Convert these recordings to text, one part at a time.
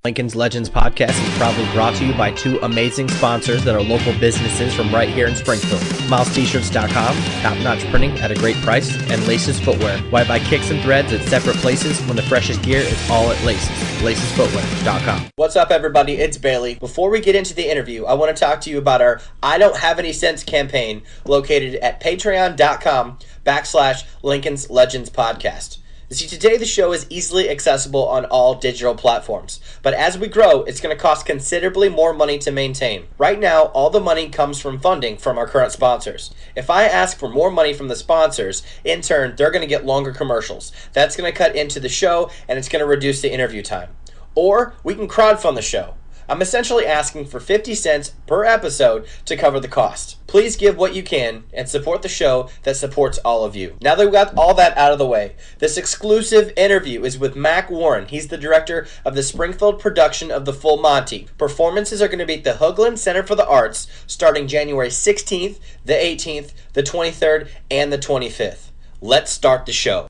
Lincoln's Legends podcast is proudly brought to you by two amazing sponsors that are local businesses from right here in Springfield. MilesT-shirts.com, top-notch printing at a great price, and Laces Footwear. Why buy kicks and threads at separate places when the freshest gear is all at Laces. LacesFootwear.com. What's up, everybody? It's Bailey. Before we get into the interview, I want to talk to you about our I Don't Have Any Sense campaign located at patreon.com/Lincoln's Legends podcast. See, today the show is easily accessible on all digital platforms, but as we grow, it's going to cost considerably more money to maintain. Right now, all the money comes from funding from our current sponsors. If I ask for more money from the sponsors, in turn, they're going to get longer commercials. That's going to cut into the show, and it's going to reduce the interview time. Or we can crowdfund the show. I'm essentially asking for 50 cents per episode to cover the cost. Please give what you can and support the show that supports all of you. Now that we got all that out of the way, this exclusive interview is with Mac Warren. He's the director of the Springfield production of The Full Monty. Performances are going to be at the Hoagland Center for the Arts starting January 16th, the 18th, the 23rd, and the 25th. Let's start the show.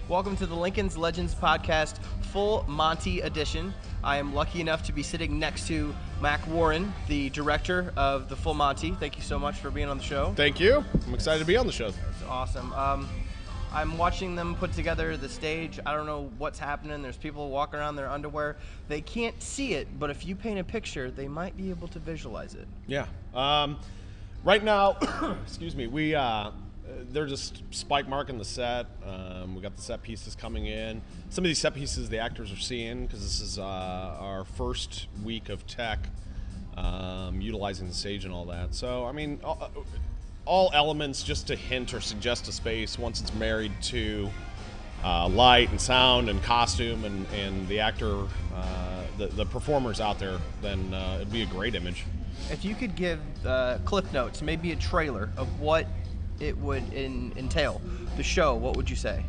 Welcome to the Lincoln's Legends podcast, Full Monty edition. I am lucky enough to be sitting next to Mac Warren, the director of The Full Monty. Thank you so much for being on the show. Thank you. I'm excited to be on the show. That's awesome. I'm watching them put together the stage. I don't know what's happening. There's people walking around in their underwear. They can't see it, but if you paint a picture, they might be able to visualize it. Yeah. Right now, excuse me, they're just spike marking the set. We got the set pieces coming in. Some of these set pieces the actors are seeing because this is our first week of tech, utilizing the stage and all that. So, I mean, all elements just to hint or suggest a space once it's married to light and sound and costume and the actor, the performers out there, then it'd be a great image. If you could give cliff notes, maybe a trailer of what it would entail, the show, what would you say?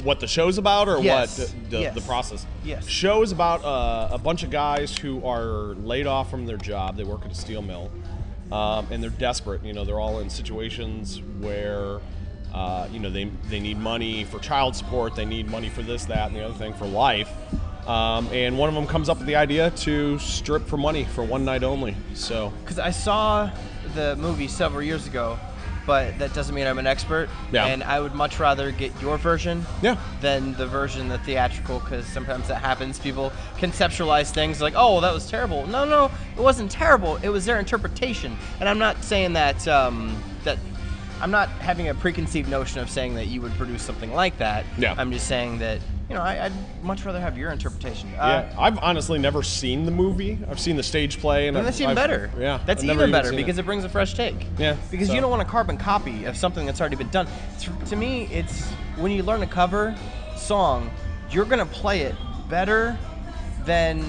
What the show's about, or yes. What the process? Yes. Show is about a bunch of guys who are laid off from their job. They work at a steel mill, and they're desperate. You know, they're all in situations where, they need money for child support. They need money for this, that, and the other thing for life. And one of them comes up with the idea to strip for money for one night only. So, because I saw the movie several years ago, but that doesn't mean I'm an expert. Yeah. And I would much rather get your version than the version, the theatrical, because sometimes that happens. People conceptualize things like, oh, that was terrible. No, it wasn't terrible. It was their interpretation. And I'm not saying that, that I'm not having a preconceived notion of saying that you would produce something like that. Yeah. I'm just saying that, I'd much rather have your interpretation. I've honestly never seen the movie. I've seen the stage play, and that's even better. Yeah, that's even better because it brings a fresh take. Yeah, because you don't want a carbon copy of something that's already been done. To me, it's when you learn a cover song, you're gonna play it better than.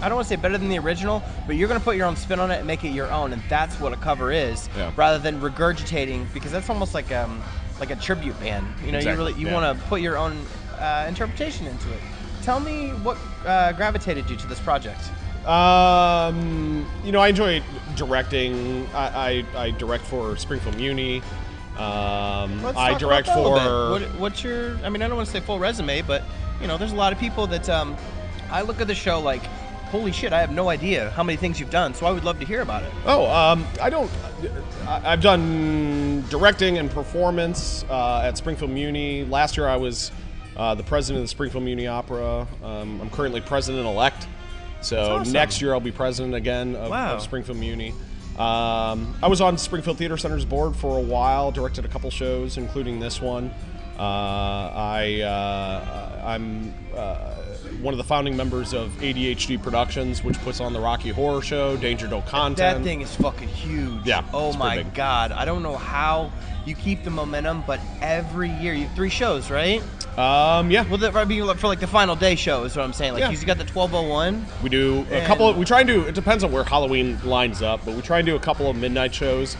I don't want to say better than the original, but you're gonna put your own spin on it and make it your own, and that's what a cover is, rather than regurgitating, because that's almost like a tribute band. Exactly. You want to put your own interpretation into it. Tell me what gravitated you to this project. I enjoy directing. I direct for Springfield Muni. I direct for. What's your? I mean, I don't want to say full resume, but there's a lot of people that I look at the show like, holy shit, I have no idea how many things you've done, so I would love to hear about it. I've done directing and performance at Springfield Muni. Last year I was the president of the Springfield Muni Opera. I'm currently president-elect, so awesome. Next year I'll be president again of Springfield Muni. I was on Springfield Theater Center's board for a while, directed a couple shows, including this one. I'm one of the founding members of ADHD Productions, which puts on the Rocky Horror Show, Danger Doe Content. That thing is fucking huge. Yeah. Oh my God. I don't know how you keep the momentum, but every year you have 3 shows, right? Yeah. Well, that be for like the final day show is what I'm saying. Like, you got the 12:01. We do a couple. We try and do. It depends on where Halloween lines up, but we try and do a couple of midnight shows.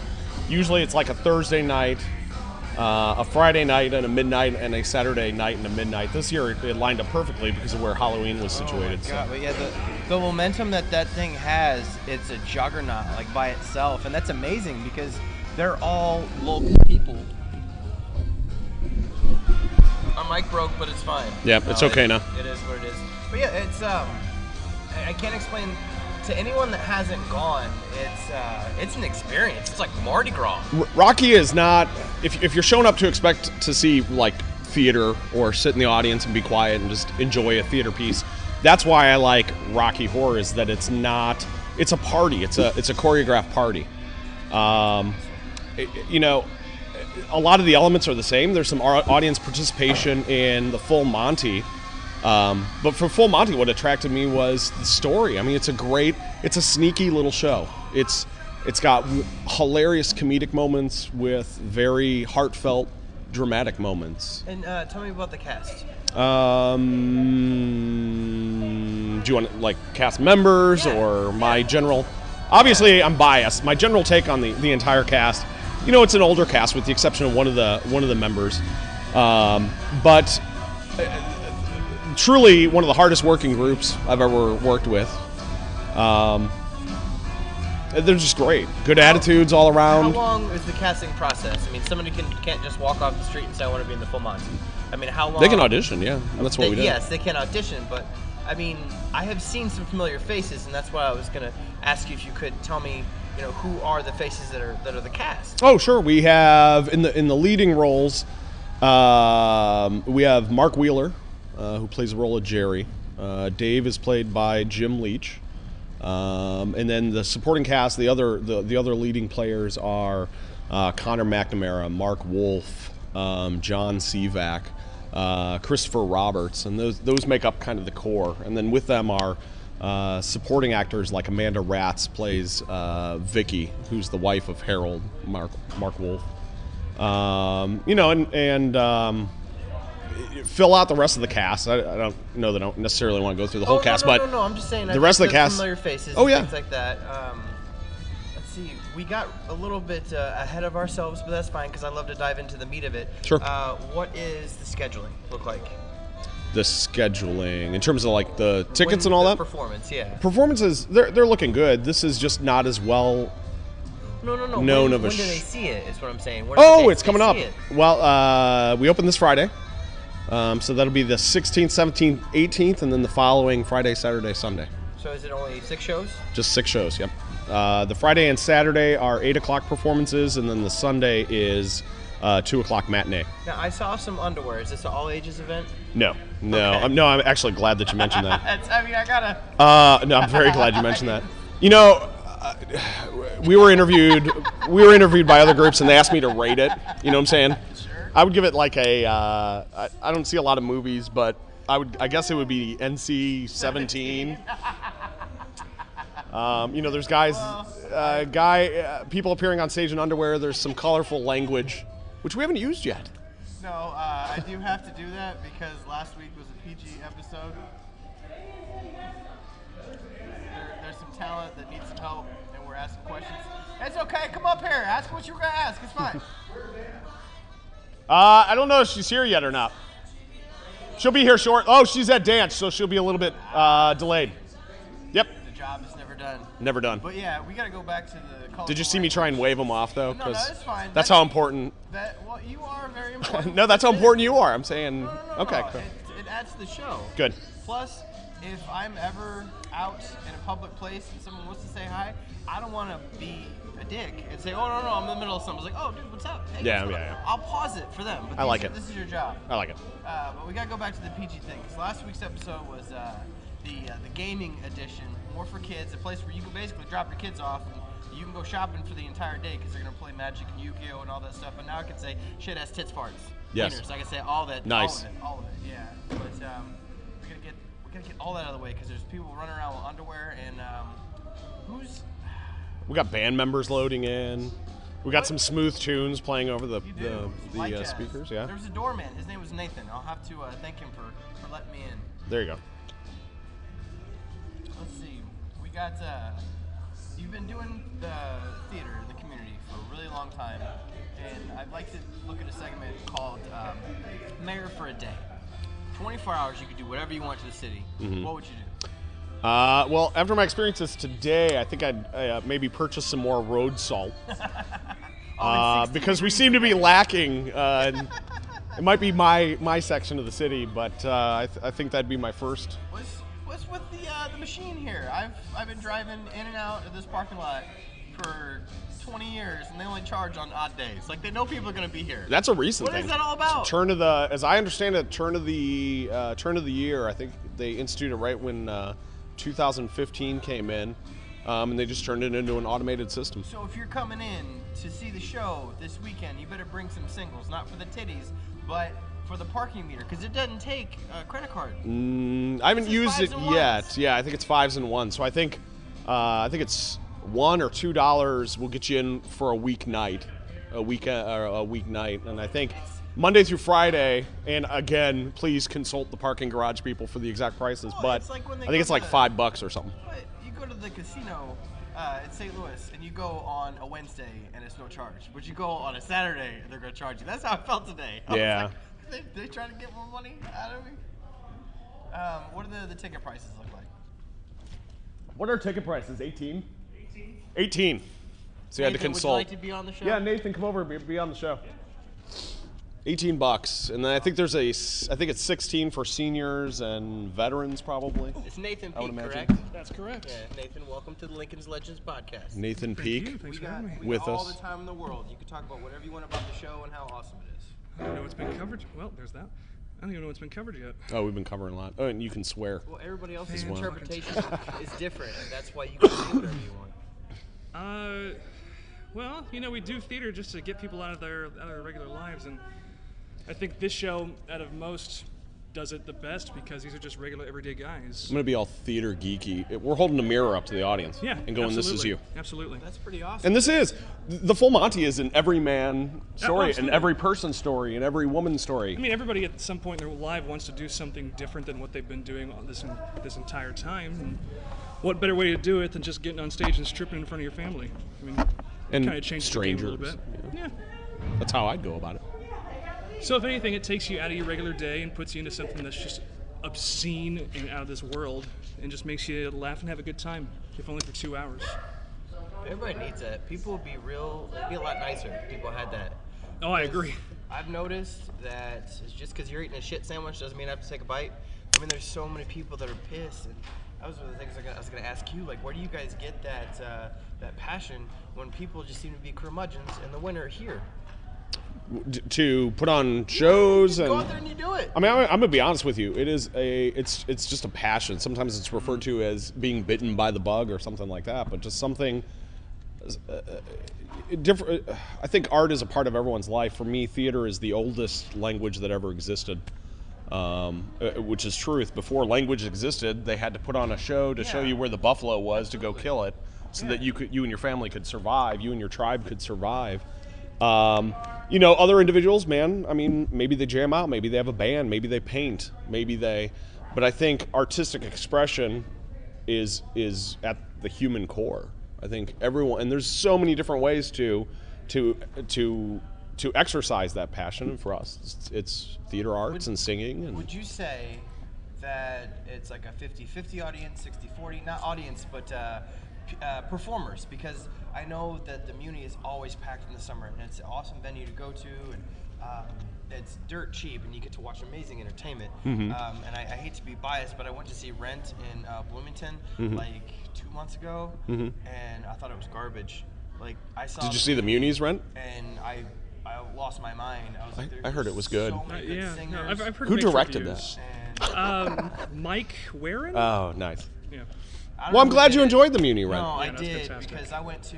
Usually, it's like a Thursday night, a Friday night, and a midnight, and a Saturday night and a midnight. This year, it lined up perfectly because of where Halloween was situated. Oh my God. But yeah, the momentum that thing has, it's a juggernaut like by itself, and that's amazing because they're all local people. Our mic broke, but it's fine. Yeah, it's okay now. It is what it is. But yeah, it's I can't explain to anyone that hasn't gone. It's an experience. It's like Mardi Gras. Rocky is not. If you're showing up to expect to see like theater or sit in the audience and be quiet and just enjoy a theater piece, that's why I like Rocky Horror. Is that it's not. It's a party. It's a choreographed party. A lot of the elements are the same. There's some audience participation in the full Monty. But for Full Monty, what attracted me was the story. I mean, it's a sneaky little show. It's got hilarious comedic moments with very heartfelt, dramatic moments. And tell me about the cast. Do you want like cast members or my general? Obviously, I'm biased. My general take on the entire cast. It's an older cast with the exception of one of the members, but. Truly one of the hardest working groups I've ever worked with. They're just great. Good attitudes all around. How long is the casting process? I mean, somebody can't just walk off the street and say, I want to be in the Full Monty. I mean, how long? They can audition, yeah. That's what we do. Yes, they can audition, but I mean, I have seen some familiar faces, and that's why I was going to ask you if you could tell me, who are the faces that are the cast? Oh, sure. We have in the leading roles, we have Mark Wheeler, who plays the role of Jerry. Dave is played by Jim Leach, and then the supporting cast, the other leading players are Connor McNamara, Mark Wolf, John Sivak, Christopher Roberts, and those make up kind of the core. And then with them are supporting actors like Amanda Ratz plays Vicky, who's the wife of Harold, Mark Wolf. Fill out the rest of the cast. I don't know that I don't necessarily want to go through the whole cast, but no, I'm just saying the rest of the cast, familiar faces, things like that. Let's see, we got a little bit ahead of ourselves, but that's fine because I love to dive into the meat of it. Sure. What is the scheduling look like? The scheduling in terms of like the tickets and all that. Performance, yeah. Performances, they're looking good. This is just not as well. No. Known when of a. When do they see it? Is what I'm saying. It's coming up. Well, we open this Friday. So that'll be the 16th, 17th, 18th, and then the following Friday, Saturday, Sunday. So is it only 6 shows? Just 6 shows, yep. The Friday and Saturday are 8 o'clock performances, and then the Sunday is 2 o'clock matinee. Now, I saw some underwear. Is this an all-ages event? No. Okay. I'm actually glad that you mentioned that. I gotta... No, I'm very glad you mentioned that. We were interviewed by other groups, and they asked me to rate it. You know what I'm saying? I would give it like a. I don't see a lot of movies, but I guess it would be NC-17. There's people appearing on stage in underwear. There's some colorful language, which we haven't used yet. No, I do have to do that because last week was a PG episode. There's some talent that needs some help, and we're asking questions. It's okay. Come up here. Ask what you were gonna ask. It's fine. I don't know if she's here yet or not. She'll be here short. Oh, she's at dance, so she'll be a little bit delayed. Yep. The job is never done. Never done. But yeah, we got to go back to the colorful. Did you see me try and wave them off, though? No, that's fine. That's how important. Well, you are very important. No, that's how important you are. I'm saying. No. Okay. Cool. It adds to the show. Good. Plus, if I'm ever out in a public place and someone wants to say hi, I don't want to be a dick and say, oh, no, I'm in the middle of something. It's like, oh, dude, what's up? Hey, Yeah. I'll pause it for them. But I like it. This is your job. I like it. But we got to go back to the PG thing, because last week's episode was the gaming edition, more for kids, a place where you can basically drop your kids off and you can go shopping for the entire day because they're going to play Magic and Yu-Gi-Oh! And all that stuff. And now I can say shit ass tits farts. Yes. Wieners. I can say all that. Nice. All of it, yeah. But we gotta get all that out of the way because there's people running around with underwear and we got band members loading in. We got some smooth tunes playing over the speakers. Yeah. There was a doorman. His name was Nathan. I'll have to thank him for letting me in. There you go. Let's see. We got. You've been doing the theater in the community for a really long time, and I'd like to look at a segment called Mayor for a Day. 24 hours, you could do whatever you want to the city. Mm-hmm. What would you do? Well, after my experiences today, I think I'd maybe purchase some more road salt because we seem to be lacking. It might be my section of the city, but I think that'd be my first. with the machine here? I've been driving in and out of this parking lot for 20 years, and they only charge on odd days. Like, they know people are going to be here. That's a recent thing. What is that all about? As I understand it, turn of the year. I think they instituted it right when 2015 came in, and they just turned it into an automated system. So if you're coming in to see the show this weekend, you better bring some singles, not for the titties, but for the parking meter, because it doesn't take a credit card. I haven't used it yet. Yeah, I think it's 5s and 1s. So I think it's $1 or $2 will get you in for a weeknight, and I think Monday through Friday. And again, please consult the parking garage people for the exact prices. But like I think it's like $5 or something. But you go to the casino in St. Louis, and you go on a Wednesday, and it's no charge. But you go on a Saturday, and they're going to charge you. That's how I felt today. Yeah. They trying to get more money out of me. What do the ticket prices look like? What are ticket prices? 18. 18. So you had to consult. Would you like to be on the show? Yeah, Nathan, come over and be on the show. $18, and then I think it's 16 for seniors and veterans probably. It's Nathan I would Peak, imagine. correct? That's correct. Yeah, Nathan, welcome to the Lincoln's Legends podcast. Nathan Peak. Thanks for having me. We With got all us. the time in the world. You can talk about whatever you want about the show and how awesome it is. I don't know what's been covered. Well, there's that. I don't even know what's been covered yet. Oh, we've been covering a lot. Oh, and you can swear. Well, everybody else's Well. interpretation is different, and that's why you can do whatever you want. Well, we do theater just to get people out of their regular lives, and I think this show, out of most, does it the best because these are just regular, everyday guys. I'm gonna be all theater geeky. We're holding a mirror up to the audience. Yeah, And going, absolutely. this is you. Absolutely. That's pretty awesome. And this is the full Monty is an every man story, and absolutely. every person story, and every woman story. I mean, everybody at some point in their life wants to do something different than what they've been doing all this entire time. And what better way to do it than just getting on stage and stripping in front of your family? I mean, And kind of changes strangers. the game a little bit. Yeah. That's how I'd go about it. So if anything, it takes you out of your regular day and puts you into something that's just obscene and out of this world, and just makes you laugh and have a good time, if only for 2 hours. Everybody needs that. People would be it'd be a lot nicer if people had that. Oh, I agree. I've noticed that it's just because you're eating a shit sandwich doesn't mean I have to take a bite. I mean, there's so many people that are pissed, and that was one of the things I was going to ask you. Like, where do you guys get that passion when people just seem to be curmudgeons in the winter here? To put on shows You and go out there and you do it. I mean, I'm gonna be honest with you. It's just a passion. Sometimes it's referred to as being bitten by the bug or something like that. But just something different. I think art is a part of everyone's life. For me, theater is the oldest language that ever existed, which is truth. Before language existed, they had to put on a show to show you where the buffalo was to go kill it, so that you and your family could survive. You and your tribe could survive. Other individuals, man, I mean, maybe they jam out, maybe they have a band, maybe they paint, but I think artistic expression is at the human core. I think everyone, and there's so many different ways to exercise that passion, and for us, it's theater arts and singing. And would you say that it's like a 50-50 audience, 60-40, not audience, but performers? Because I know that the Muni is always packed in the summer, and it's an awesome venue to go to, and it's dirt cheap, and you get to watch amazing entertainment. And I hate to be biased, but I went to see Rent in Bloomington like 2 months ago, and I thought it was garbage. Like, I saw. Did you see the Muni's Rent? And I lost my mind. I was like, I heard it was good. So many good singers. I've heard Who mixed directed reviews. And Mike Warren? Oh, nice. Yeah. I don't Well, I'm know who glad did you it. enjoyed the Muni Rent. No, I that's did fantastic. because I went to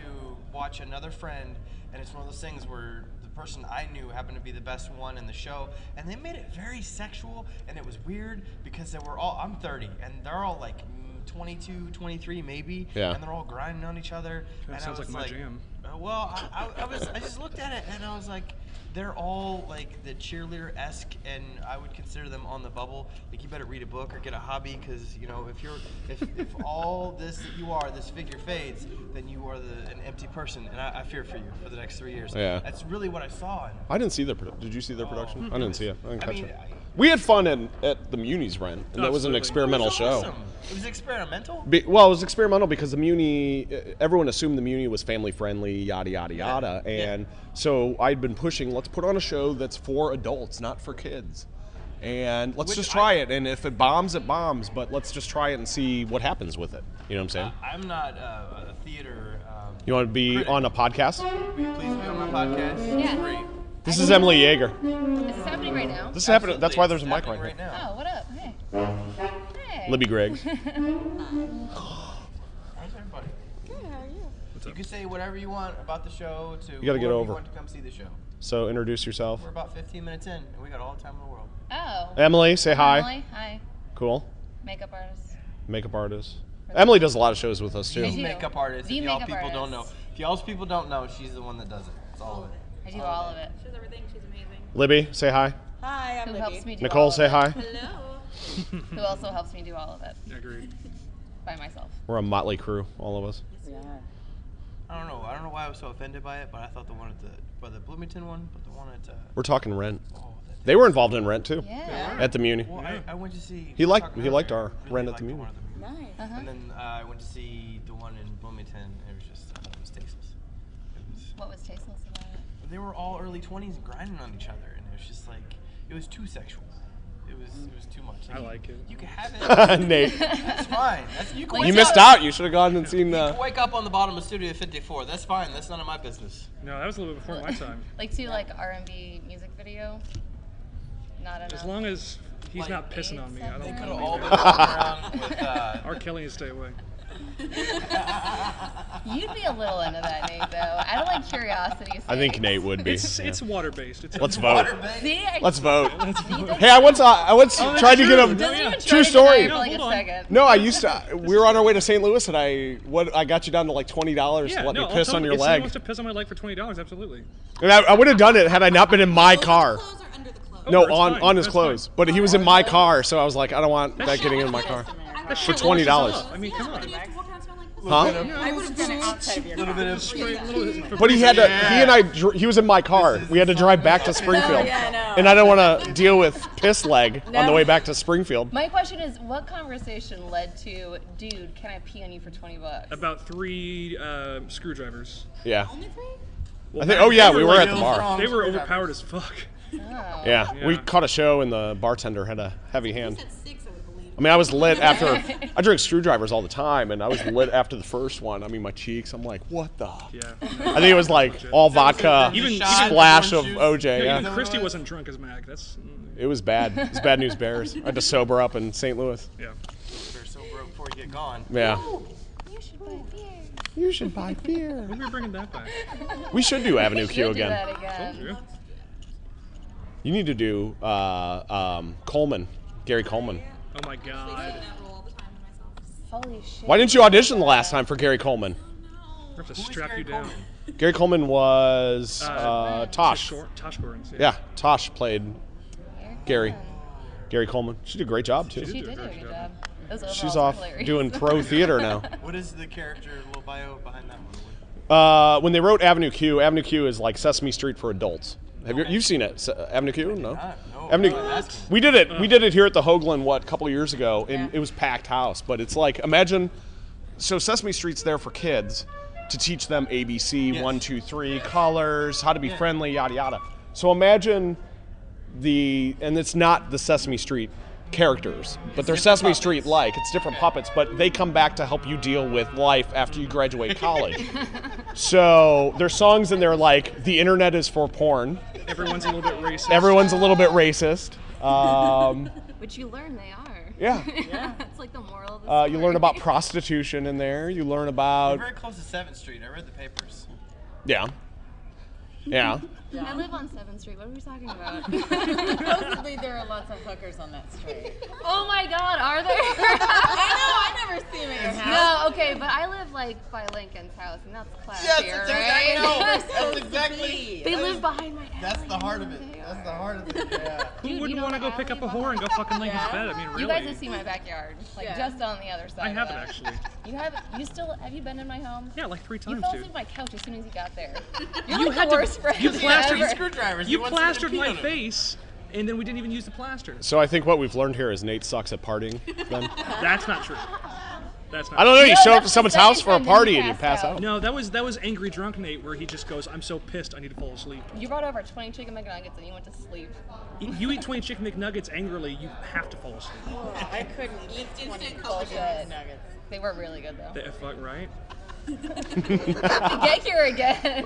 watch another friend, and it's one of those things where the person I knew happened to be the best one in the show, and they made it very sexual, and it was weird because they were all, I'm 30, and they're all like 22, 23 maybe, Yeah. and they're all grinding on each other. That and sounds I was like my jam. Well, I just looked at it, and I was like, they're all like the cheerleader-esque, and I would consider them on the bubble. Like, you better read a book or get a hobby, because if all this that you are, this figure fades, then you are an empty person, and I fear for you for the next 3 years. Yeah. That's really what I saw. And I didn't see their production. Did you see their production? I didn't see it. I didn't catch mean, it. We had fun at the Muni's Rent, and that was an Absolutely. experimental it was show. awesome. It was experimental. Well, it was experimental because the Muni, everyone assumed the Muni was family friendly, yada yada yada, and so I'd been pushing, let's put on a show that's for adults, not for kids. And let's just try it. And if it bombs, it bombs. But let's just try it and see what happens with it. You know what I'm saying? I'm not a theater. You want to be critic. on a podcast? Will you please be on my podcast? Yeah. Great. This is Emily Yeager. Is this happening right now? This is happening. That's why there's a It's mic happening right here. now. Oh, what up? Hey. Hey. Libby Griggs. How's everybody? Good, how are you? You can say whatever you want about the show to You gotta get whoever over. you want to come see the show. So introduce yourself. We're about 15 minutes in, and we got all the time in the world. Oh. Emily, say hi. Emily, hi. Cool. Makeup artist. Makeup artist. Emily does a lot of shows with us too. I do. Makeup artist. The If y'all makeup people don't know, artist. if y'all's people don't know, she's the one that does it. It's all of it. I do all of it. She does everything. She's amazing. Libby, say hi. Hi, I'm Who Libby. helps me do Nicole, all say of hi. Hello. it? Who also helps me do all of it Agreed. by myself. We're a motley crew, all of us. Yeah. I don't know. I don't know why I was so offended by it, but I thought the one at the Bloomington one, but the one at We're talking Rent. oh, that, They were involved in Rent too. Yeah. At the Muni. well, I went to see. He liked- talking he liked earlier, our really Rent at liked the Muni. one at the Muni. Nice. Uh-huh. And then I went to see the one in Bloomington, and it was just it was tasteless. It was, What was tasteless about it? they were all early 20s grinding on each other, and it was just like it was too sexual. It was too much. I like it. You can have it. Nate, That's fine. You can Like, you wake missed up. out. You should have gone and seen You the. can wake up on the bottom of Studio 54. That's fine. That's none of my business. No, that was a little bit before my time. Like to like R&B music video? Not enough. As long as he's Like, not pissing on me, I They don't could know. have all been walking around with. R. Kelly needs to stay away. You'd be a little into that, Nate, though. I don't like curiosity. I think Nate would be. It's Yeah. it's water based. Let's vote. See? Let's vote. See, Hey, I once tried to get true. him. doesn't even try True to story. deny it for like No, a hold on. second. No, I used to. We were on our way to St. Louis, and I got you down to like $20 Yeah, to let no, me piss I'll on tell your if someone leg. wants to piss on my leg for $20, absolutely. And I would have done it had I not been in my car. Clothes are under the clothes. No, it's on fine. his That's clothes. fine. But he was in my car, so I was like, I don't want that getting in my car. That For shit washes $20. off. I mean, come on. You have to walk around smelling like Huh? I would have done it outside of your car. bit of Straight little- But he had to. He and I. He was in my car. We had to drive back to Springfield, yeah, I know. and I don't want to deal with piss leg on the way back to Springfield. My question is, what conversation led to, dude, can I pee on you for $20? About 3 screwdrivers. Yeah. Only 3? I think. Oh yeah, we were at the Real bar. strong They were screwdrivers. overpowered as fuck. Oh. Yeah, we Yeah. caught a show, and the bartender had a heavy You hand. said 6, I would believe. I mean, I was lit after. I drink screwdrivers all the time, and I was lit after the first one. I mean, my cheeks. I'm like, what the? Yeah. I think it was like all vodka, Even- splash of even- OJ. Yeah, even Yeah, Christy wasn't drunk as Mac. That's it was bad. It was bad news bears. I had to sober up in St. Louis. yeah. They're so broke before you get gone. Yeah. You should buy beer. You should buy beer. When are we bringing that back? We should do Avenue Should Q do again. that Told again. you. You need to do Coleman, Gary Coleman. Oh my I god. that role all the time to myself. Holy shit. Why didn't you audition the last time for Gary Coleman? We have to Who is strap Gary you down. Coleman? Gary Coleman was Tosh. Tosh Gorins. Yeah, Tosh played Here it Gary. comes. Gary Coleman. She did a great job too. She did do a good job. Those She's overalls off were hilarious. doing pro theater now. What is the character, little bio behind that one? When they wrote Avenue Q is like Sesame Street for adults. You've seen it? Avenue Q? No. No, Avenue. I'm asking. We did it. We did it here at the Hoagland a couple of years ago, and it was packed house. But it's like imagine. So Sesame Street's there for kids to teach them ABC, Yes. 1, 2, 3, colors, how to be friendly, yada yada. So imagine and it's not the Sesame Street characters, but they're different Sesame puppets. Street like. It's different puppets, but they come back to help you deal with life after you graduate college. So there's songs in there like "The Internet is for porn." Everyone's a little bit racist. Everyone's a little bit racist. Which you learn they are. Yeah. It's like the moral of the story. You learn about prostitution in there. You learn We're about very close to 7th Street. I read the papers. yeah. I live on 7th Street. What are we talking about? Supposedly there are lots of hookers on that street. Oh my god, are there? I never see them in your house. No, okay, but I live like by Lincoln's house, and that's classier, Yes, right? that's exactly. They live behind my alley. That's the heart of it. They That's are. the heart of it. Yeah. Who Dude, wouldn't you know want to the go pick alley up a whore and go fucking Lincoln's bed? I mean, really. You guys have seen my backyard, like Yeah. just on the other side. I of haven't that. actually. You have? You still? Have you been in my home? Yeah, like 3 You times, fell dude. asleep on my couch as soon as you got there. You You're like had the to- worst friend you plastered ever. Screwdrivers. You He wants you to plastered pee my on him. face, and then we didn't even use the plaster. So I think what we've learned here is Nate sucks at partying. Then That's not true. That's not. I don't know. You No, show up that's to someone's the house second for a time, then party you and you passed pass out. out. No, that was Angry Drunk Nate, where he just goes, "I'm so pissed, I need to fall asleep." You brought over 20 chicken McNuggets and you went to sleep. You eat 20 chicken McNuggets angrily, you have to fall asleep. I couldn't eat 20 Bullshit. nuggets. They were really good though. The fuck right? Get here again.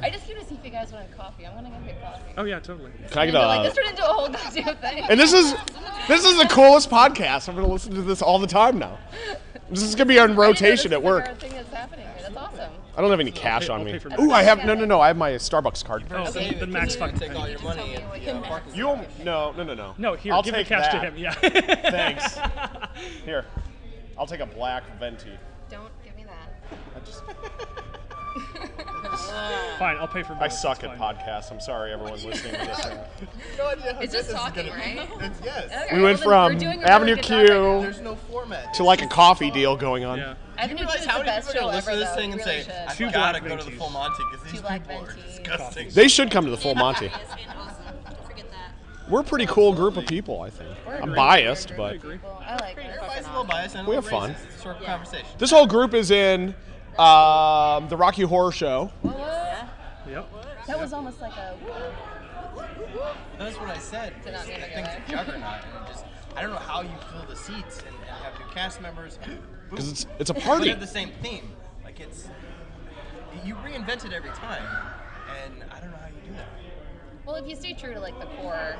I just came to see if you guys wanted coffee. I'm gonna go get coffee. Oh yeah, totally. Can I get Like, a? this turned into a whole goddamn thing. And this is the coolest podcast. I'm gonna listen to this all the time now. This is gonna be on rotation at work. This is the thing that's happening here. That's awesome. I don't have any cash on I'll me. pay for Ooh, I have mine. no. I have my Starbucks card. Oh, Okay, then Max can you fucking Take all pay. your money at the parking You lot. no. No, here, I'll give the take cash to that. him. Yeah. Thanks. Here, I'll take a black venti. Don't give me that. Fine, I'll pay for both. I suck It's at fine. podcasts. I'm sorry, everyone listening to this. It's just talking, right? Yes. Okay, We went well, then from we're doing a Avenue really good job right now. There's no format. to like a coffee deal going on. Yeah. Avenue 2 Realize is how the many best people are show going to ever, listen to this though. thing You and really say, should. Two I've got to black go to the Ventis. full Monty because these Two black people are Ventis. disgusting. They should come to the full Monty. Is awesome. Don't forget that. We're a pretty cool group of people, I think. We're a I'm great biased, I but agree. Well, I like it. Everybody's a little biased and a We little have fun. racist. It's a short conversation. this whole group is in the Rocky Horror Show. What? Yep. That was almost like a. That's what I said. Did not mean to go Things there. a juggernaut, and it just I don't know how you fill the seats and have new cast members. Because it's a But party. they have the same theme. Like you reinvent it every time, and I don't know how you do that. Well, if you stay true to like the core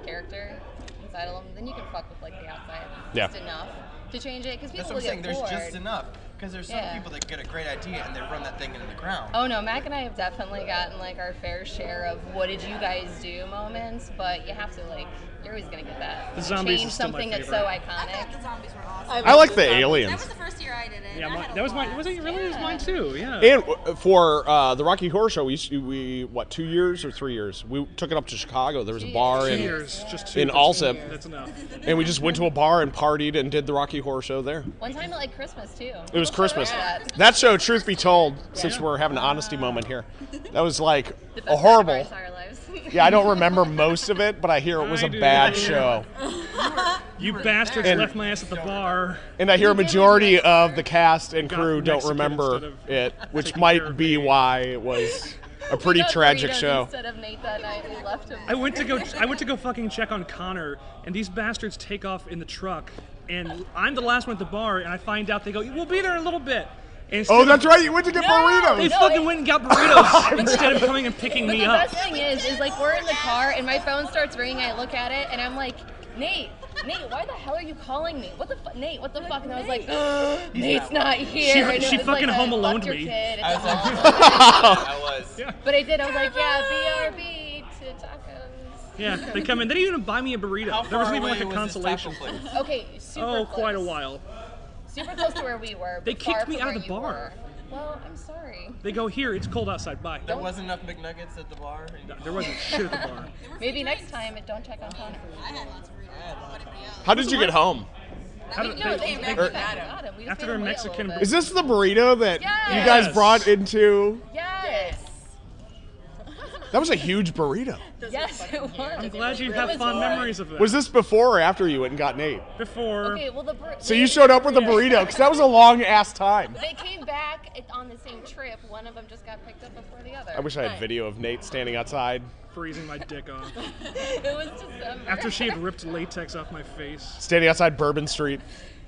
character inside of them, then you can fuck with like the outside Yeah. just enough to change it. Because people That's what I'm will saying. get There's bored. just enough. Because there's some Yeah. people that get a great idea and they run that thing into the ground. Oh no, Mac and I have definitely gotten like our fair share of what did you guys do moments, but you have to like you're always gonna get that. The zombies change is still my something that's so favorite. I iconic. thought the zombies were awesome. I like the That aliens. was the first year I did it. Yeah, I had a that was mine. blast. Was it really? It was mine too. Yeah. And for the Rocky Horror Show, we what 2 years or 3 years? We took it up to Chicago. There was a bar 2 in years, just two. in That's- Alsip. That's enough. And we just went to a bar and partied and did the Rocky Horror Show there. One time at like Christmas too. It was Christmas. Yeah. That show, truth be told, since Yeah. we're having an honesty moment here, that was like The best a night of our horrible. entire lives. Yeah, I don't remember most of it, but I hear it was I a do. bad Yeah. show. You bastards And- left my ass at the bar. And I hear a We did majority it. of the cast and Got crew don't Mexican remember instead of it, which taking care might of be me. why it was a pretty We got tragic burritos show. Instead of Nate that night, we left him. I went to go fucking check on Connor, and these bastards take off in the truck, and I'm the last one at the bar, and I find out they go, "We'll be there in a little bit." And instead Oh, of- that's right. You went to get They burritos. fucking went and got burritos instead of coming and picking But me the up. best thing is like we're in the car and my phone starts ringing. I look at it and I'm like, Nate, why the hell are you calling me? What the fuck, Nate? What the fuck? And I was like, Nate's not here. And it she was fucking like Home a, Aloned fuck your me. kid. It's I a was like, home. I was. Yeah. But I did. I was like, yeah, BRB to tacos. Yeah, they come in. They didn't even buy me a burrito. How There wasn't far even away like a was this consolation. taco place? Okay, super Oh, close. quite a while. Super close to where we were. They but far kicked me from out of where the you bar. were. Well, I'm sorry. They go, "Here, it's cold outside. Bye." There wasn't enough McNuggets at the bar. There wasn't shit at the bar. Maybe next time, don't check on Connor. I had lots of burritos. Anybody else? How did you get home? How did No, they- they they- got him. We just After made their him wait a Mexican little Is bit. this the burrito that you Yes. guys brought into? Yes. That was a huge burrito. Yes, it was. I'm glad you have was fond hard. memories of that. Was this before or after you went and got Nate? Before? Okay, well, So you showed up with a burrito, because that was a long ass time. They came back on the same trip. One of them just got picked up before the other. I wish I had video of Nate standing outside, freezing my dick off. It was December. After she had ripped latex off my face. standing outside Bourbon Street,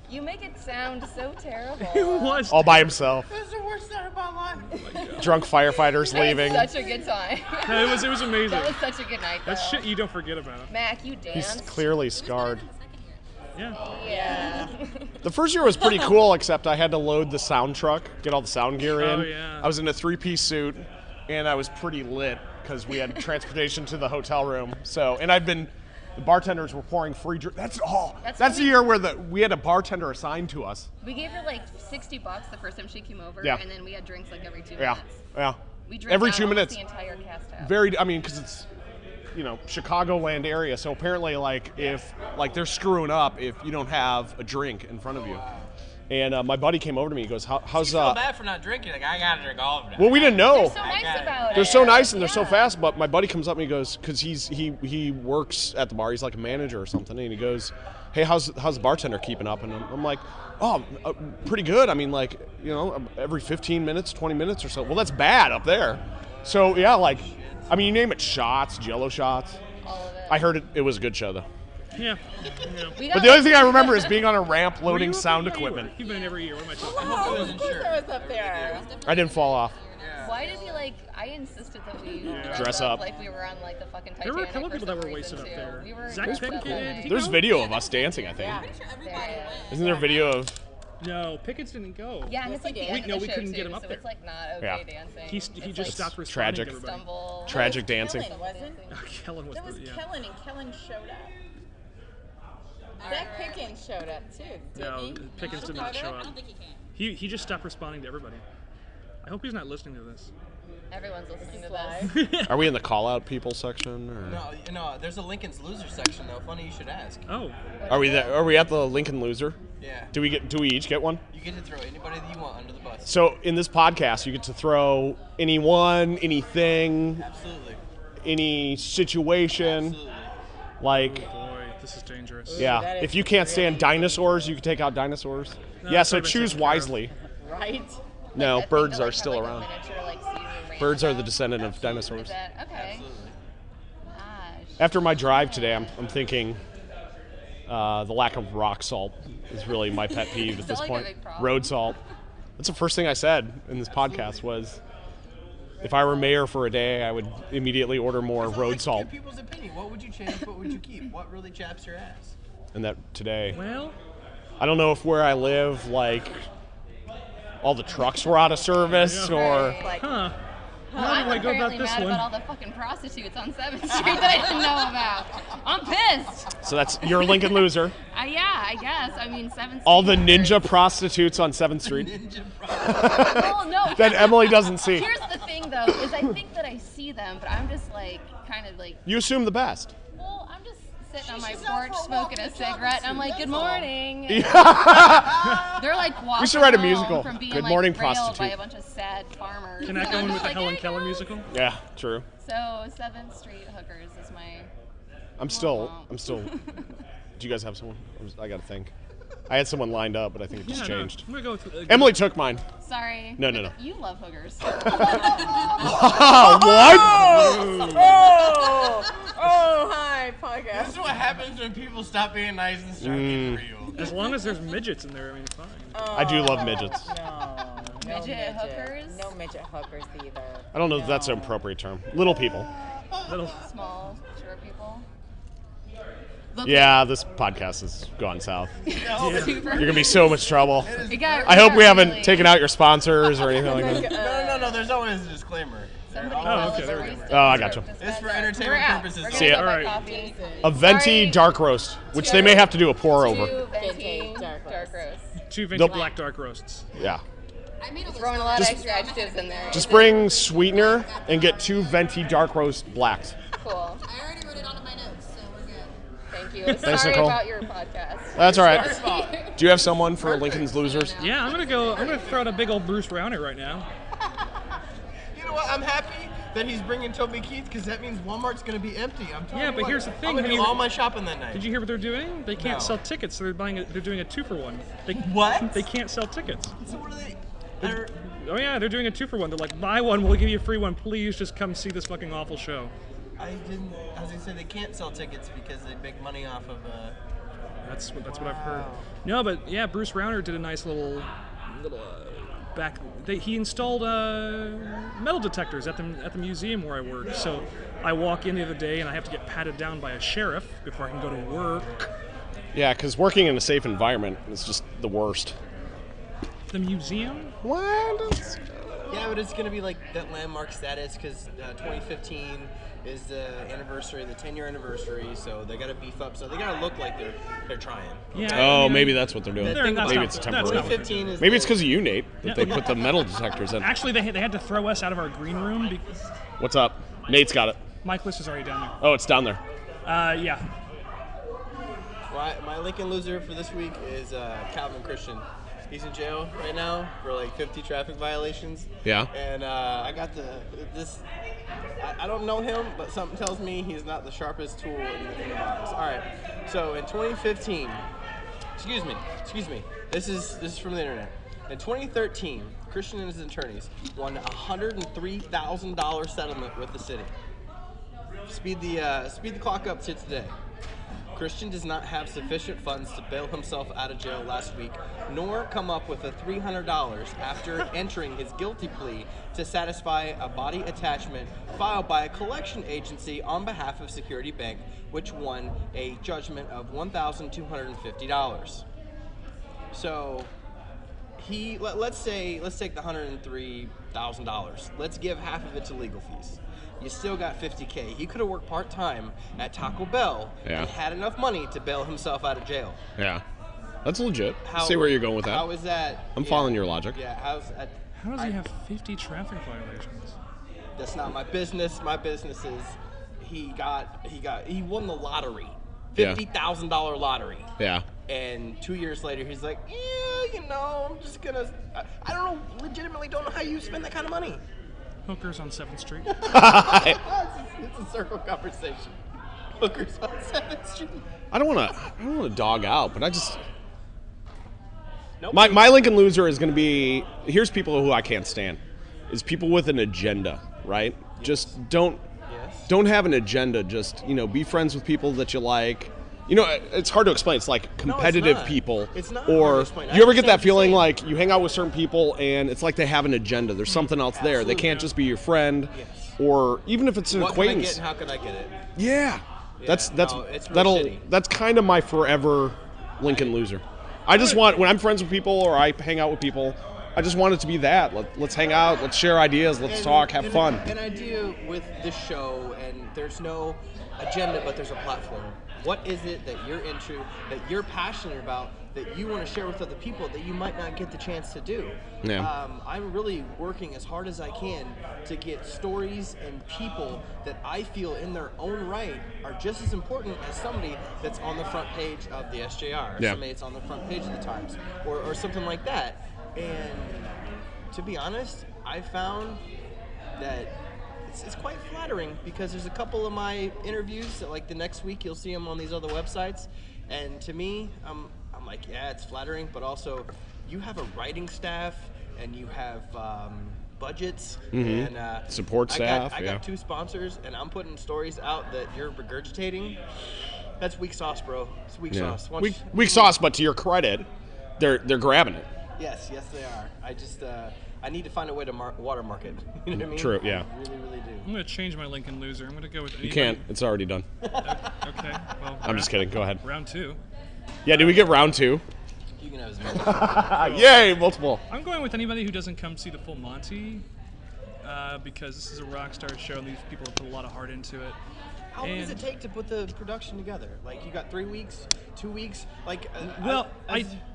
You make it sound so terrible. It was. all by himself. This is the worst night of my life. Drunk firefighters I had leaving. such a good time. No, it was amazing. That was such a good night, though. That's shit you don't forget about. Mac, you He's danced. clearly scarred. Yeah. Yeah. The first year was pretty cool, except I had to load the sound truck, get all the sound gear in. Oh, yeah. I was in a 3-piece suit, and I was pretty lit because we had transportation to the hotel room. So, and the bartenders were pouring free drinks. That's all. That's That's the what year where we had a bartender assigned to us. We gave her like $60 the first time she came over, Yeah. and then we had drinks like every 2 Yeah, minutes. yeah. We drank Every out 2 almost minutes. the entire cast out. Very, I mean, because it's, Chicagoland area. So apparently, like, if, like, they're screwing up if you don't have a drink in front of you. And my buddy came over to me. He goes, "How's You feel bad for not drinking. Like, I gotta drink all of it. Well, we didn't know. They're so nice about it. They're so nice and they're so fast. But my buddy comes up and he goes, because he works at the bar. He's like a manager or something. And he goes, "Hey, how's the bartender keeping up?" And I'm like, "Oh, pretty good. I mean, like, you know, every 15 minutes, 20 minutes or so." Well, that's bad up there. So yeah, like, I mean, you name it, shots, Jello shots. All of it. I heard it was a good show though. Yeah. But the only thing I remember is being on a ramp loading sound equipment. You've been every year. What am I talking Oh, about? of course I was up there. I didn't fall off. Why did we I insisted that we Dress up. like we were on like the fucking There Titanic. were a couple for people that some were reason, wasted up too. there. We were Zach dressed up Pinkett, that night. did he There's go? video of us dancing, I think. Yeah. Yeah. Isn't there video of? No, Pickett's didn't go. Yeah, and it's like the did. end of No, the we show couldn't too, get him up so there. it's like not okay Yeah. dancing. He It's just like stopped responding tragic. to everybody. stumble. Tragic dancing. Kellen wasn't. Kellen was There was the, yeah. Kellen, and Kellen showed up. Zach Pickens showed up too. Didn't No, he? Pickens did not show I up. don't think he can. He just stopped responding to everybody. I hope he's not listening to this. Everyone's listening to Live. this. Are we in the call out people section? Or? No, there's a Lincoln's loser section though. Funny you should ask. Oh, Are we there? Are we at the Lincoln Loser? Yeah. Do we each get one? You get to throw anybody that you want under the bus. So in this podcast, you get to throw anyone, anything, Absolutely. any situation. Absolutely. Like, boy, this is dangerous. yeah, that if is you can't stand really dinosaurs, you can take out dinosaurs. No, Yeah, that's so already been choose taken care of. wisely. Right? No, I think birds they'll, are have, still like, a around. miniature, Caesar Birds are the rainbow. descendant of Is dinosaurs. that okay? Absolutely. Gosh. After my drive today, I'm thinking the lack of rock salt is really my pet peeve at Is this that like a point. big problem? Road salt. That's the first thing I said in this podcast was, if I were mayor for a day, I would immediately order more So, road like, salt. give people's opinion. What would you change? What would you keep? What really chaps your ass? And that today, Well, I don't know if where I live, like, all the trucks were out of service or. Like, huh. Well, How I'm do I go about apparently this mad one? about all the fucking prostitutes on 7th Street that I didn't know about. I'm pissed. So that's your Lincoln Loser. Yeah, I guess. I mean, 7th Street. All the ninja prostitutes on 7th Street Well, no. that Emily doesn't see. Here's the thing, though, is I think that I see them, but I'm just like, kind of like, You assume the best. well, I'm just sitting on my porch smoking a cigarette, and I'm like, good morning. They're like walking We should write a home musical. from being Good like morning, railed prostitute. by a bunch of sad farmers. Can that And go I'm in with just the like, Helen "Hey, Keller guys." musical? Yeah, true. So 7th Street hookers is my. I'm still. Do you guys have someone? I gotta think. I had someone lined up, but I think it just Yeah, changed. No, I'm gonna go with Emily took mine. Sorry. No. You love hookers. Oh, what? oh, hi, podcast. This is what happens when people stop being nice and start getting real. As long as there's midgets in there, I mean, it's fine. I do love midgets. No, no Midget hookers? No midget hookers either. I don't know if that's an appropriate term. Little people. Little, Small, short people. Yeah, this podcast has gone south. Super. You're gonna be so much trouble. It got- I hope we got haven't really- taken out your sponsors or anything like that. No. There's always a disclaimer. Somebody Oh, tell okay, us there a we go. barista Oh, I gotcha. service It's for that- entertainment We're out. purposes. We're See gonna ya. go buy Alright. coffee. A venti Sorry. dark roast, which they may have to do a pour over. Two venti Vintage dark dark roast. roast. 2 vintage Nope. black dark roasts. Yeah. I made a list Throwing a of lot of it. extra adjectives in there. Just bring sweetener and get 2 venti dark roast blacks. Cool. I already wrote it onto my notes, so we're good. Thank you. Thanks, Sorry Nicole. about your podcast. That's all right. Do you have someone for Lincoln's Losers? Yeah, I'm gonna throw out a big old Bruce Rauner right now. You know what? I'm happy that he's bringing Toby Keith because that means Walmart's going to be empty. I'm telling Yeah, you but what, here's the thing, I'm going to when do you- all my shopping that night. Did you hear what they're doing? They can't No. sell tickets, so they're doing a 2-for-1. What? They can't sell tickets. So what are they? Oh yeah, they're doing a 2-for-1. They're like, buy one, we'll give you a free one. Please just come see this fucking awful show. I didn't. As I said, they can't sell tickets because they make money off of. That's what I've heard. No, but yeah, Bruce Rauner did a nice little back. He installed metal detectors at the museum where I work. So I walk in the other day and I have to get patted down by a sheriff before I can go to work. Yeah, because working in a safe environment is just the worst. The museum? What? Yeah, but it's going to be like that landmark status because 2015 is the anniversary, the 10-year anniversary. So they got to beef up. So they got to look like they're trying. Yeah. Oh, I mean, maybe that's what they're doing. They're- that's Maybe not- it's that's temporary. not what they're 2015 is. Maybe the- it's because of you, Nate, that they put the metal detectors in. Actually, they had to throw us out of our green room because What's up? Nate's got it. Mike List is already down Oh, it's down there. there. Yeah. My Lincoln loser for this week is Calvin Christian. He's in jail right now for like 50 traffic violations. Yeah. And I got this. I don't know him, but something tells me he's not the sharpest tool in the box. All right. So in 2015, excuse me. This is from the internet. In 2013, Christian and his attorneys won a $103,000 settlement with the city. Speed the clock up to today. Christian does not have sufficient funds to bail himself out of jail last week, nor come up with the $300 after entering his guilty plea to satisfy a body attachment filed by a collection agency on behalf of Security Bank, which won a judgment of $1,250. So let's take the $103,000. Let's give half of it to legal fees. You still got $50K. He could have worked part-time at Taco Bell and had enough money to bail himself out of jail. Yeah. That's legit. See where you're going with that. How is that? I'm following your logic. Yeah, How does he have 50 traffic violations? That's not my business. My business is he won the lottery. $50,000 lottery. Yeah. And 2 years later, he's like, I'm just gonna. Legitimately don't know how you spend that kind of money. Hookers on 7th Street. It's a circle conversation. Hookers on 7th Street. I don't want to dog out, but I just. My Lincoln loser is going to be. Here's people who I can't stand. Is people with an agenda, right? Yes. Just don't have an agenda. Just be friends with people that you like. It's hard to explain. It's like competitive people. It's not or hard to explain. you ever get that feeling like you hang out with certain people and it's like they have an agenda. There's something else there. They can't just be your friend, or even if it's an acquaintance. How can I get it? Yeah. That's shitty. That's kind of my forever Lincoln loser. I just want, when I'm friends with people or I hang out with people, I just want it to be that. Let's hang out. Let's share ideas. Let's talk. Have fun. An idea with this show, and there's no agenda, but there's a platform. What is it that you're into, that you're passionate about, that you want to share with other people that you might not get the chance to do? Yeah. I'm really working as hard as I can to get stories and people that I feel in their own right are just as important as somebody that's on the front page of the SJR, or somebody that's on the front page of the Times, or something like that. And to be honest, I found that it's quite flattering, because there's a couple of my interviews that, like, the next week you'll see them on these other websites, and to me, I'm like, yeah, it's flattering, but also you have a writing staff and you have budgets and support staff. I got 2 sponsors, and I'm putting stories out that you're regurgitating. That's weak sauce, bro. It's weak sauce. Weak sauce, but to your credit, they're grabbing it. Yes, they are. I just I need to find a way to watermark it. You know what I mean? True, yeah. I really, really do. I'm going to change my Lincoln loser. I'm going to go with anybody. You can't. It's already done. Okay. Well, I'm just kidding. Go ahead. Round 2. Yeah, did we get round 2? You can have as many. Yay, multiple. I'm going with anybody who doesn't come see the full Monty, because this is a rock star show and these people have put a lot of heart into it. How long does it take to put the production together? Like, you got 3 weeks, 2 weeks? Like,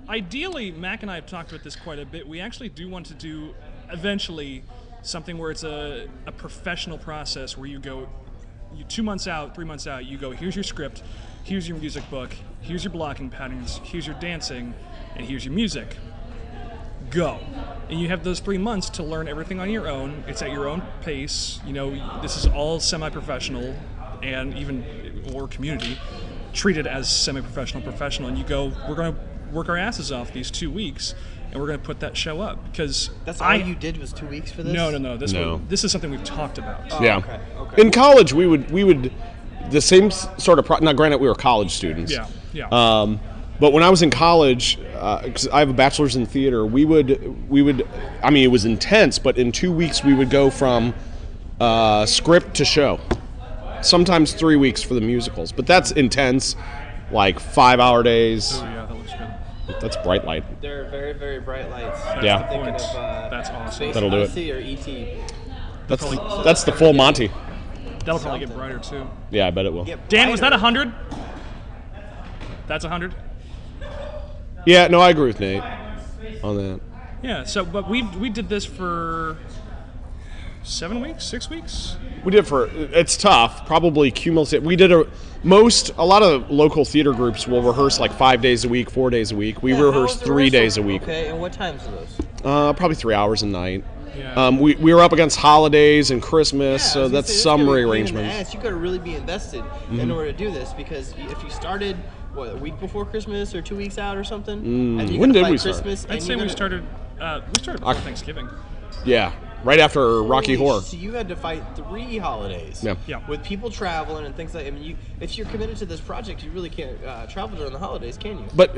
ideally, Mac and I have talked about this quite a bit. We actually do want to do, eventually, something where it's a professional process where you go, 2 months out, 3 months out, you go, here's your script, here's your music book, here's your blocking patterns, here's your dancing, and here's your music. Go. And you have those 3 months to learn everything on your own. It's at your own pace. This is all semi-professional, and even or community treated as semi-professional, and you go, we're going to work our asses off these 2 weeks, and we're going to put that show up, because that's all you did was 2 weeks for this? No. This is something we've talked about. Oh, yeah. Okay. In college, we would the same sort of now, granted, we were college students. Yeah. But when I was in college, because I have a bachelor's in theater, we would. I mean, it was intense, but in 2 weeks we would go from script to show. Sometimes 3 weeks for the musicals, but that's intense, like 5-hour days. Oh yeah, that looks good. That's bright light. They're very, very bright lights. Yeah. I'm thinking of, that's awesome. Space That'll do it. Odyssey or E.T. That's the full Monty. That'll probably get brighter too. Yeah, I bet it will. Dan, was that 100? That's 100. Yeah, no, I agree with Nate on that. Yeah. So, but we did this for 7 weeks, 6 weeks. We did it's tough, probably cumulative. A lot of local theater groups will rehearse like 5 days a week, 4 days a week. We rehearse 3 days a week. Okay, and what times are those? Probably 3 hours a night. Yeah. We were up against holidays and Christmas, so that's some rearrangements. You got to really be invested in order to do this, because if you started a week before Christmas or 2 weeks out or something. And when did we start? I'd say we started before Thanksgiving. Yeah, right after Rocky Horror. So you had to fight 3 holidays. Yeah. With people traveling and things like. I mean, if you're committed to this project, you really can't travel during the holidays, can you? But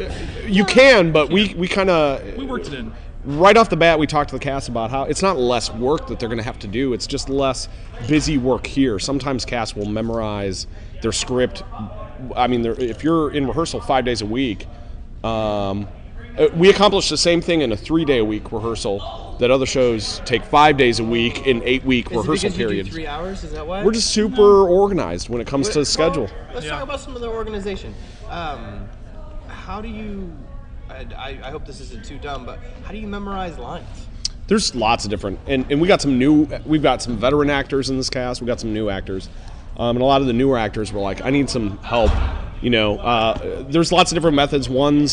you can. But we kind of worked it in. Right off the bat, we talked to the cast about how it's not less work that they're going to have to do. It's just less busy work here. Sometimes cast will memorize their script. I mean, if you're in rehearsal 5 days a week, we accomplish the same thing in a 3-day-a-week rehearsal that other shows take 5 days a week in 8-week rehearsal periods. 3 hours? Is that why? We're just super organized when it comes to the schedule. Let's talk about some of the organization. How do you? I hope this isn't too dumb, but how do you memorize lines? There's lots of different, and we've got some veteran actors in this cast. We've got some new actors, and a lot of the newer actors were like, I need some help. There's lots of different methods.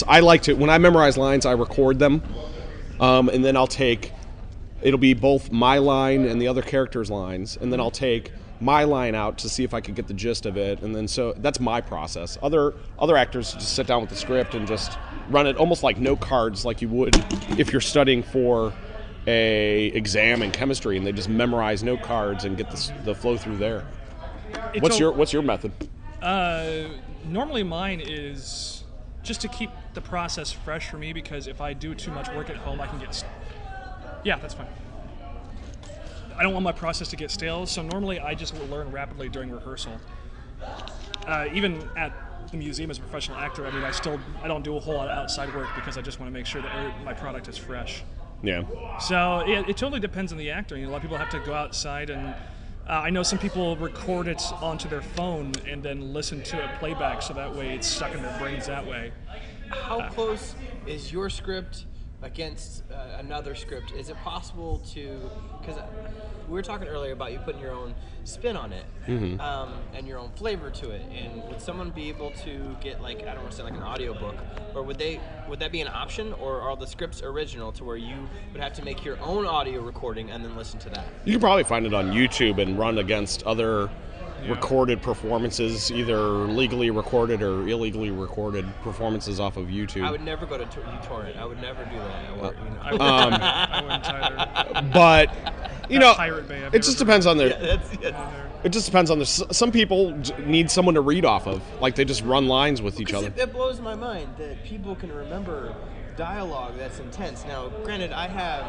I like to, when I memorize lines, I record them, and then it'll be both my line and the other character's lines, and then I'll take my line out to see if I could get the gist of it, and then so that's my process. Other actors just sit down with the script and just run it almost like note cards, like you would if you're studying for a exam in chemistry, and they just memorize note cards and get the flow through there. What's your method? Normally mine is just to keep the process fresh for me, because if I do too much work at home, I can get... Yeah, that's fine. I don't want my process to get stale, so normally I just will learn rapidly during rehearsal. Even at the museum as a professional actor, I mean, I don't do a whole lot of outside work because I just want to make sure that my product is fresh. Yeah. So it totally depends on the actor. A lot of people have to go outside, and I know some people record it onto their phone and then listen to it playback, so that way it's stuck in their brains that way. How close is your script against another script? Is it possible to, because we were talking earlier about you putting your own spin on it, and your own flavor to it, and would someone be able to get, like, I don't want to say like an audiobook, or would that be an option, or are the scripts original to where you would have to make your own audio recording and then listen to that? You can probably find it on YouTube and run against other recorded performances, either legally recorded or illegally recorded performances off of YouTube. I would never go to uTorrent. I would never do that. I wouldn't either. But Pirate Bay, it just depends on their. Yeah, It just depends on the. Some people need someone to read off of, like they just run lines with each other. It blows my mind that people can remember dialogue that's intense. Now, granted, I have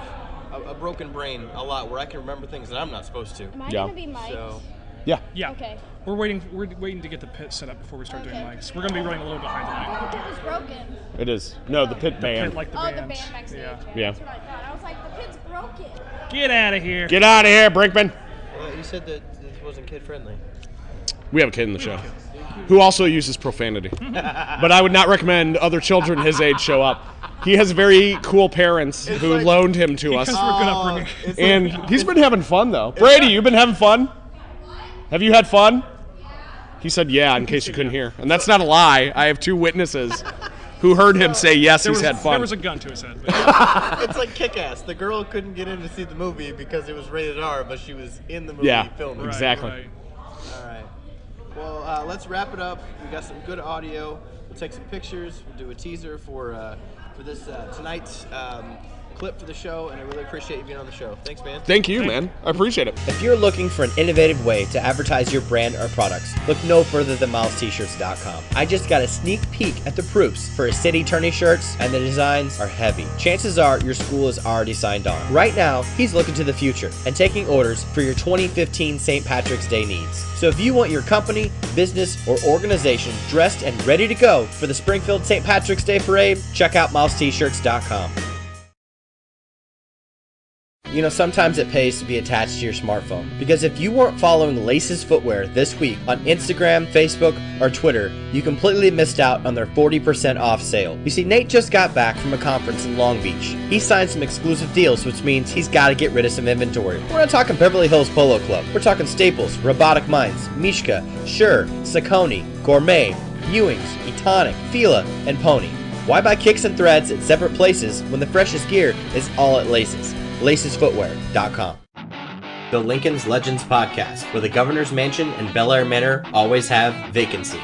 a broken brain a lot where I can remember things that I'm not supposed to. Am I gonna be Mike? So, Yeah. Okay. We're waiting to get the pit set up before we start doing mics. We're going to be running a little behind tonight. The pit was broken. It is. No, the pit band. Pit, like the The band. band backstage. Yeah. That's what I thought. I was like, the pit's broken. Get out of here. Get out of here, Brinkman. well, you said that this wasn't kid friendly. We have a kid in the show who also uses profanity. But I would not recommend other children his age show up. He has very cool parents who loaned him to us. Because we're good upbringing. And he's been having fun, though. Brady, you been having fun? Have you had fun? He said yeah, in case you couldn't hear. And that's not a lie. I have 2 witnesses who heard him say yes, he's had fun. There was a gun to his head. It's like Kick-Ass. The girl couldn't get in to see the movie because it was rated R, but she was in the movie filming. Right. Exactly. Right. All right. Well, let's wrap it up. We got some good audio. We'll take some pictures. We'll do a teaser for this tonight's clip for the show, and I really appreciate you being on the show. Thanks, man. Thank you, man. I appreciate it. If you're looking for an innovative way to advertise your brand or products, look no further than milestshirts.com. I just got a sneak peek at the proofs for his city tourney shirts, and the designs are heavy. Chances are your school is already signed on. Right now, he's looking to the future and taking orders for your 2015 St. Patrick's Day needs. So if you want your company, business, or organization dressed and ready to go for the Springfield St. Patrick's Day Parade, check out milestshirts.com. You know, sometimes it pays to be attached to your smartphone. Because if you weren't following Laces Footwear this week on Instagram, Facebook, or Twitter, you completely missed out on their 40% off sale. You see, Nate just got back from a conference in Long Beach. He signed some exclusive deals, which means he's got to get rid of some inventory. We're not talking Beverly Hills Polo Club. We're talking Staples, Robotic Minds, Mishka, Shure, Saucony, Gourmet, Ewing's, Etonic, Fila, and Pony. Why buy kicks and threads at separate places when the freshest gear is all at Laces? LacesFootwear.com. The Lincoln's Legends Podcast, where the Governor's Mansion and Bel Air Manor always have vacancy.